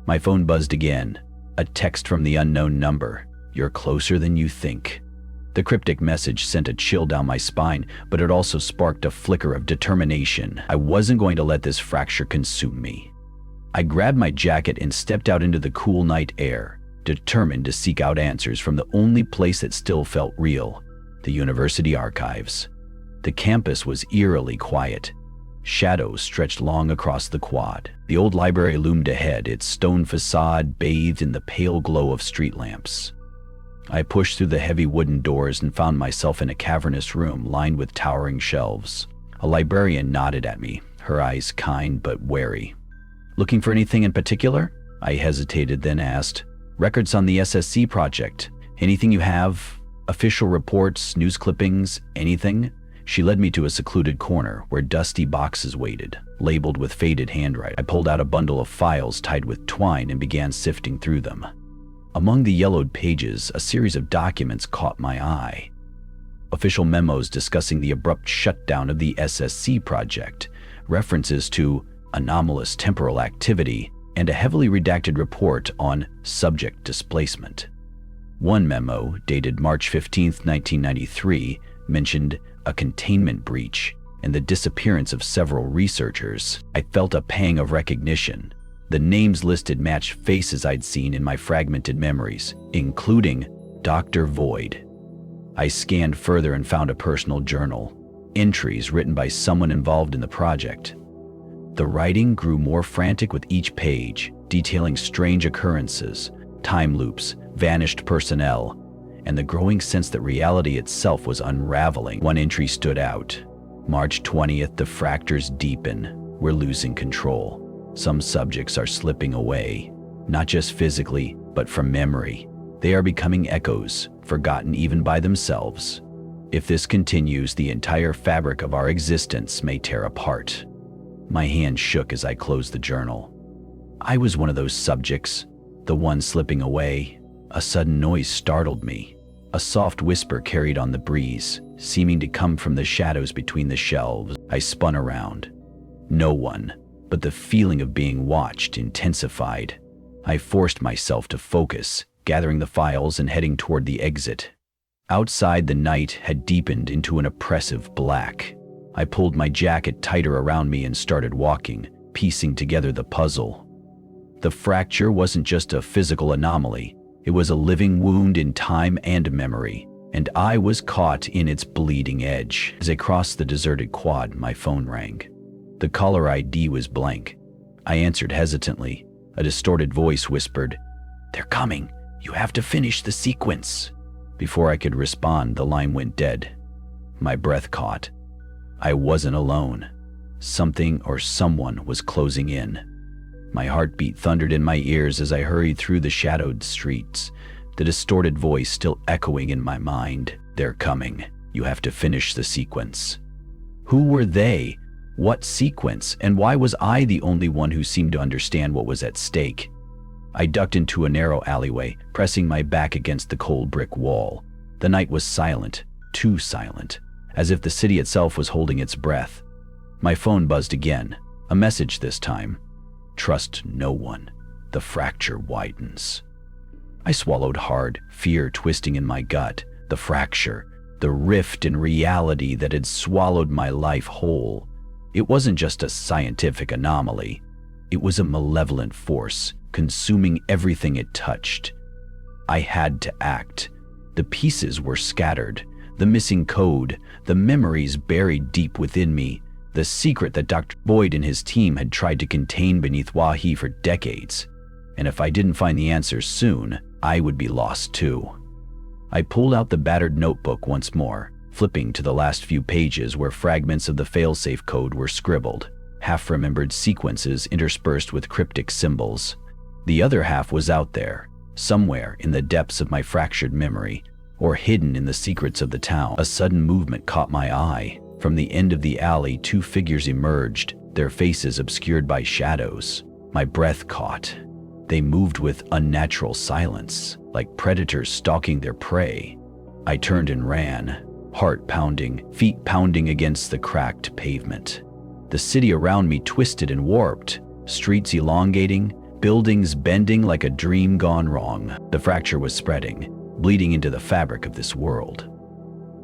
My phone buzzed again. A text from the unknown number. "You're closer than you think." The cryptic message sent a chill down my spine, but it also sparked a flicker of determination. I wasn't going to let this fracture consume me. I grabbed my jacket and stepped out into the cool night air, determined to seek out answers from the only place that still felt real, the university archives. The campus was eerily quiet. Shadows stretched long across the quad. The old library loomed ahead, its stone facade bathed in the pale glow of street lamps. I pushed through the heavy wooden doors and found myself in a cavernous room lined with towering shelves. A librarian nodded at me, her eyes kind but wary. "Looking for anything in particular?" I hesitated, then asked. "Records on the SSC project. Anything you have? Official reports, news clippings, anything?" She led me to a secluded corner where dusty boxes waited, labeled with faded handwriting. I pulled out a bundle of files tied with twine and began sifting through them. Among the yellowed pages, a series of documents caught my eye. Official memos discussing the abrupt shutdown of the SSC project, references to anomalous temporal activity, and a heavily redacted report on subject displacement. One memo, dated March 15, 1993, mentioned a containment breach and the disappearance of several researchers. I felt a pang of recognition. The names listed matched faces I'd seen in my fragmented memories, including Dr. Void. I scanned further and found a personal journal, entries written by someone involved in the project. The writing grew more frantic with each page, detailing strange occurrences, time loops, vanished personnel, and the growing sense that reality itself was unraveling. One entry stood out. March 20th, the fractures deepen. We're losing control. Some subjects are slipping away, not just physically, but from memory. They are becoming echoes, forgotten even by themselves. If this continues, the entire fabric of our existence may tear apart. My hand shook as I closed the journal. I was one of those subjects, the one slipping away. A sudden noise startled me. A soft whisper carried on the breeze, seeming to come from the shadows between the shelves. I spun around. No one, but the feeling of being watched intensified. I forced myself to focus, gathering the files and heading toward the exit. Outside, the night had deepened into an oppressive black. I pulled my jacket tighter around me and started walking, piecing together the puzzle. The fracture wasn't just a physical anomaly. It was a living wound in time and memory, and I was caught in its bleeding edge. As I crossed the deserted quad, my phone rang. The caller ID was blank. I answered hesitantly. A distorted voice whispered, "They're coming. You have to finish the sequence." Before I could respond, the line went dead. My breath caught. I wasn't alone. Something or someone was closing in. My heartbeat thundered in my ears as I hurried through the shadowed streets, the distorted voice still echoing in my mind. "They're coming. You have to finish the sequence." Who were they? What sequence? And why was I the only one who seemed to understand what was at stake? I ducked into a narrow alleyway, pressing my back against the cold brick wall. The night was silent, too silent, as if the city itself was holding its breath. My phone buzzed again, a message this time. "Trust no one. The fracture widens." I swallowed hard, fear twisting in my gut. The fracture, the rift in reality that had swallowed my life whole. It wasn't just a scientific anomaly. It was a malevolent force, consuming everything it touched. I had to act. The pieces were scattered, the missing code, the memories buried deep within me, the secret that Dr. Boyd and his team had tried to contain beneath Wahi for decades. And if I didn't find the answers soon, I would be lost too. I pulled out the battered notebook once more, flipping to the last few pages where fragments of the failsafe code were scribbled, half-remembered sequences interspersed with cryptic symbols. The other half was out there, somewhere in the depths of my fractured memory, or hidden in the secrets of the town. A sudden movement caught my eye. From the end of the alley, two figures emerged, their faces obscured by shadows. My breath caught. They moved with unnatural silence, like predators stalking their prey. I turned and ran, heart pounding, feet pounding against the cracked pavement. The city around me twisted and warped, streets elongating, buildings bending like a dream gone wrong. The fracture was spreading, bleeding into the fabric of this world.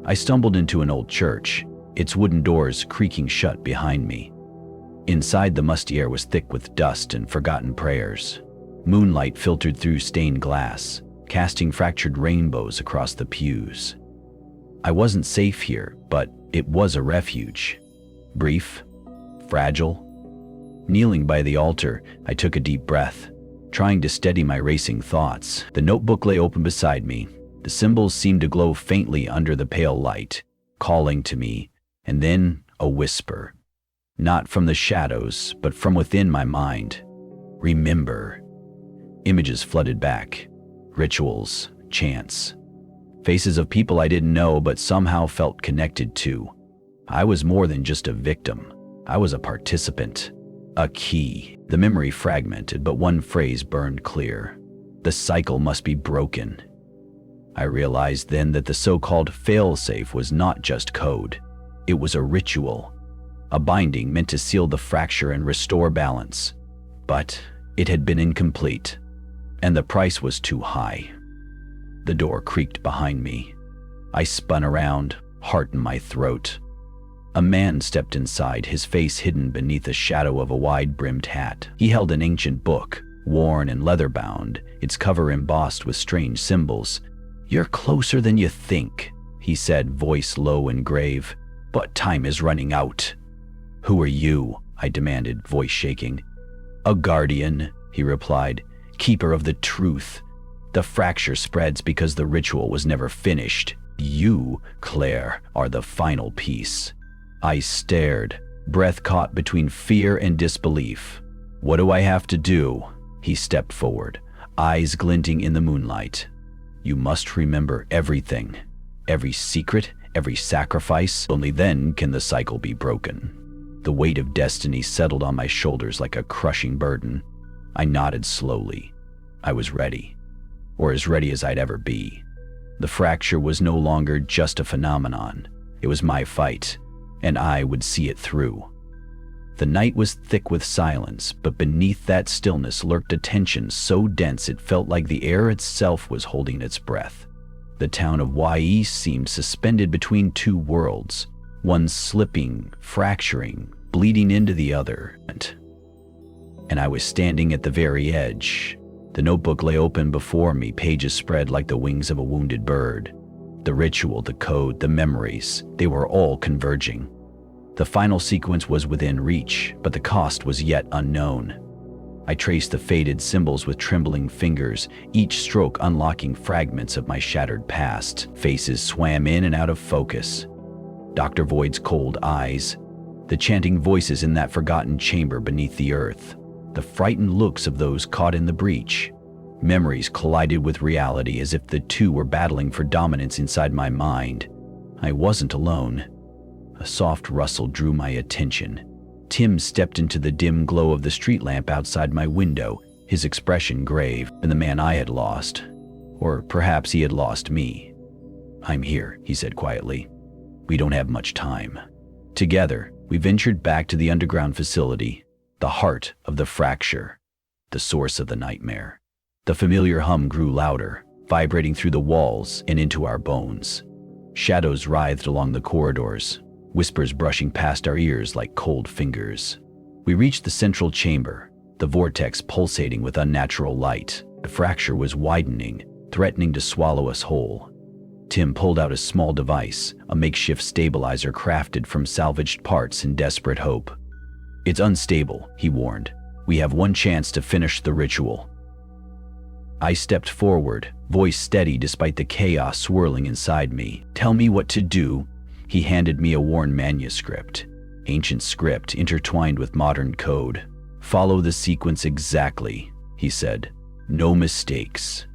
I stumbled into an old church, its wooden doors creaking shut behind me. Inside, the musty air was thick with dust and forgotten prayers. Moonlight filtered through stained glass, casting fractured rainbows across the pews. I wasn't safe here, but it was a refuge. Brief, fragile. Kneeling by the altar, I took a deep breath, trying to steady my racing thoughts. The notebook lay open beside me. The symbols seemed to glow faintly under the pale light, calling to me, and then a whisper. Not from the shadows, but from within my mind. Remember. Images flooded back. Rituals, chants. Faces of people I didn't know but somehow felt connected to. I was more than just a victim. I was a participant. A key. The memory fragmented, but one phrase burned clear. The cycle must be broken. I realized then that the so-called failsafe was not just code. It was a ritual. A binding meant to seal the fracture and restore balance. But it had been incomplete, and the price was too high. The door creaked behind me. I spun around, heart in my throat. A man stepped inside, his face hidden beneath the shadow of a wide-brimmed hat. He held an ancient book, worn and leather-bound, its cover embossed with strange symbols. "You're closer than you think," he said, voice low and grave. "But time is running out." "Who are you?" I demanded, voice shaking. "A guardian," he replied, "keeper of the truth. The fracture spreads because the ritual was never finished. You, Clara, are the final piece." I stared, breath caught between fear and disbelief. "What do I have to do?" He stepped forward, eyes glinting in the moonlight. "You must remember everything. Every secret, every sacrifice. Only then can the cycle be broken." The weight of destiny settled on my shoulders like a crushing burden. I nodded slowly. I was ready, or as ready as I'd ever be. The fracture was no longer just a phenomenon. It was my fight, and I would see it through. The night was thick with silence, but beneath that stillness lurked a tension so dense it felt like the air itself was holding its breath. The town of Ye seemed suspended between two worlds, one slipping, fracturing, bleeding into the other. And I was standing at the very edge. The notebook lay open before me, pages spread like the wings of a wounded bird. The ritual, the code, the memories, they were all converging. The final sequence was within reach, but the cost was yet unknown. I traced the faded symbols with trembling fingers, each stroke unlocking fragments of my shattered past. Faces swam in and out of focus. Dr. Void's cold eyes, the chanting voices in that forgotten chamber beneath the earth, the frightened looks of those caught in the breach. Memories collided with reality as if the two were battling for dominance inside my mind. I wasn't alone. A soft rustle drew my attention. Tim stepped into the dim glow of the street lamp outside my window, his expression grave, and the man I had lost. Or perhaps he had lost me. "I'm here," he said quietly. "We don't have much time." Together, we ventured back to the underground facility, the heart of the fracture, the source of the nightmare. The familiar hum grew louder, vibrating through the walls and into our bones. Shadows writhed along the corridors, whispers brushing past our ears like cold fingers. We reached the central chamber, the vortex pulsating with unnatural light. The fracture was widening, threatening to swallow us whole. Tim pulled out a small device, a makeshift stabilizer crafted from salvaged parts in desperate hope. "It's unstable," he warned. "We have one chance to finish the ritual." I stepped forward, voice steady despite the chaos swirling inside me. "Tell me what to do." He handed me a worn manuscript, ancient script intertwined with modern code. "Follow the sequence exactly," he said. "No mistakes."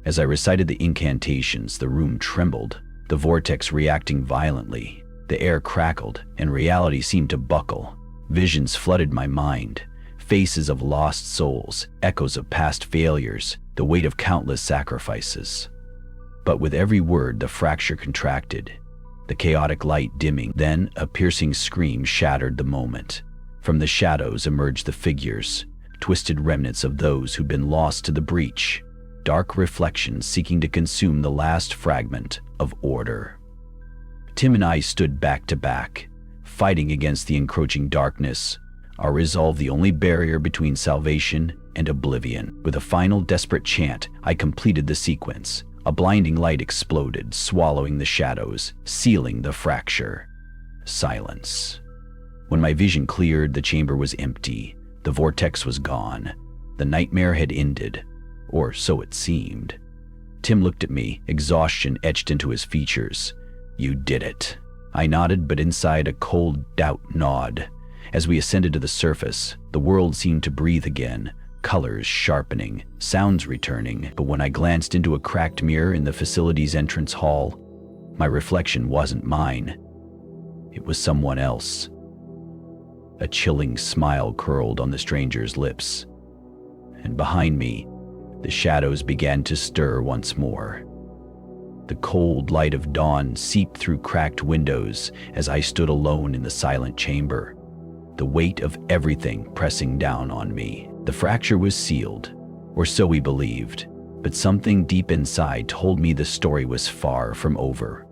As I recited the incantations, the room trembled, the vortex reacting violently. The air crackled, and reality seemed to buckle. Visions flooded my mind, faces of lost souls, echoes of past failures, the weight of countless sacrifices. But with every word, the fracture contracted, the chaotic light dimming. Then a piercing scream shattered the moment. From the shadows emerged the figures, twisted remnants of those who'd been lost to the breach, dark reflections seeking to consume the last fragment of order. Tim and I stood back to back, fighting against the encroaching darkness, our resolve the only barrier between salvation and oblivion. With a final desperate chant, I completed the sequence. A blinding light exploded, swallowing the shadows, sealing the fracture. Silence. When my vision cleared, the chamber was empty. The vortex was gone. The nightmare had ended, or so it seemed. Tim looked at me, exhaustion etched into his features. "You did it." I nodded, but inside a cold doubt gnawed. As we ascended to the surface, the world seemed to breathe again, colors sharpening, sounds returning. But when I glanced into a cracked mirror in the facility's entrance hall, my reflection wasn't mine. It was someone else. A chilling smile curled on the stranger's lips. And behind me, the shadows began to stir once more. The cold light of dawn seeped through cracked windows as I stood alone in the silent chamber, the weight of everything pressing down on me. The fracture was sealed, or so we believed, but something deep inside told me the story was far from over.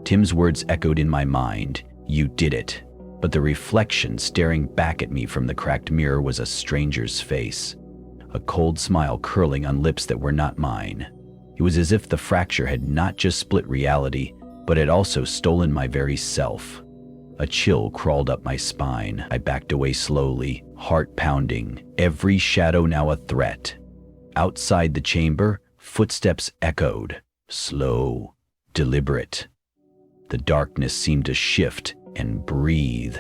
Tim's words echoed in my mind, "You did it," but the reflection staring back at me from the cracked mirror was a stranger's face, a cold smile curling on lips that were not mine. It was as if the fracture had not just split reality, but had also stolen my very self. A chill crawled up my spine. I backed away slowly, heart pounding, every shadow now a threat. Outside the chamber, footsteps echoed, slow, deliberate. The darkness seemed to shift and breathe,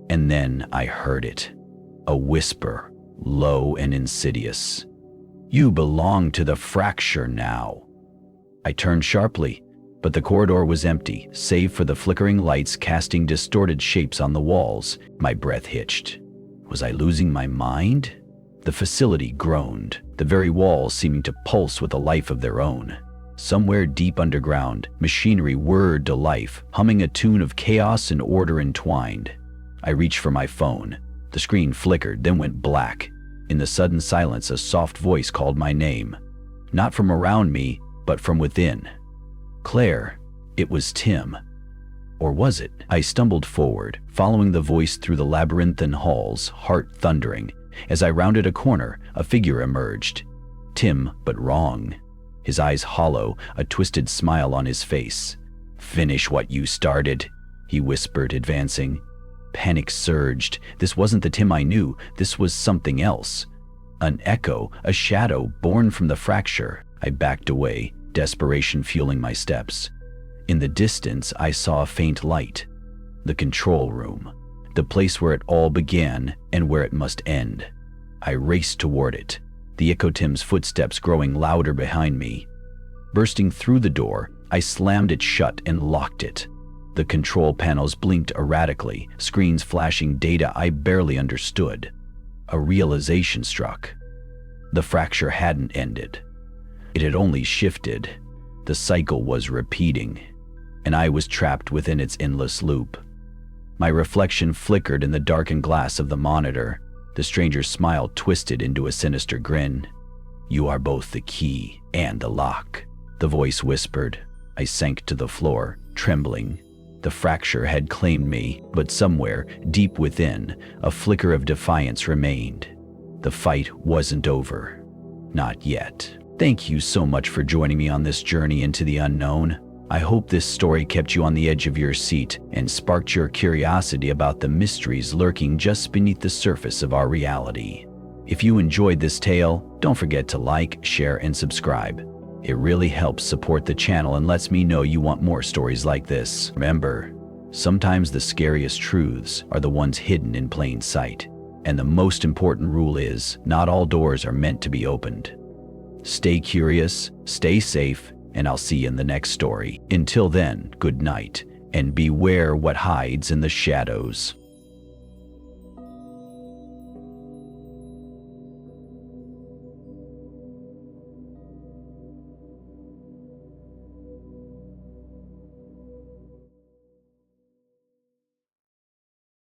and then I heard it. A whisper, low and insidious. "You belong to the fracture now." I turned sharply, but the corridor was empty, save for the flickering lights casting distorted shapes on the walls. My breath hitched. Was I losing my mind? The facility groaned, the very walls seeming to pulse with a life of their own. Somewhere deep underground, machinery whirred to life, humming a tune of chaos and order entwined. I reached for my phone. The screen flickered, then went black. In the sudden silence, a soft voice called my name. Not from around me, but from within. "Claire." It was Tim. Or was it? I stumbled forward, following the voice through the labyrinthine halls, heart thundering. As I rounded a corner, a figure emerged. Tim, but wrong. His eyes hollow, a twisted smile on his face. "Finish what you started," he whispered, advancing. Panic surged. This wasn't the Tim I knew. This was something else. An echo, a shadow born from the fracture. I backed away, desperation fueling my steps. In the distance, I saw a faint light. The control room. The place where it all began and where it must end. I raced toward it, the echo Tim's footsteps growing louder behind me. Bursting through the door, I slammed it shut and locked it. The control panels blinked erratically, screens flashing data I barely understood. A realization struck. The fracture hadn't ended. It had only shifted. The cycle was repeating, and I was trapped within its endless loop. My reflection flickered in the darkened glass of the monitor. The stranger's smile twisted into a sinister grin. "You are both the key and the lock," the voice whispered. I sank to the floor, trembling. The fracture had claimed me, but somewhere, deep within, a flicker of defiance remained. The fight wasn't over. Not yet. Thank you so much for joining me on this journey into the unknown. I hope this story kept you on the edge of your seat and sparked your curiosity about the mysteries lurking just beneath the surface of our reality. If you enjoyed this tale, don't forget to like, share, and subscribe. It really helps support the channel and lets me know you want more stories like this. Remember, sometimes the scariest truths are the ones hidden in plain sight. And the most important rule is, not all doors are meant to be opened. Stay curious, stay safe, and I'll see you in the next story. Until then, good night, and beware what hides in the shadows.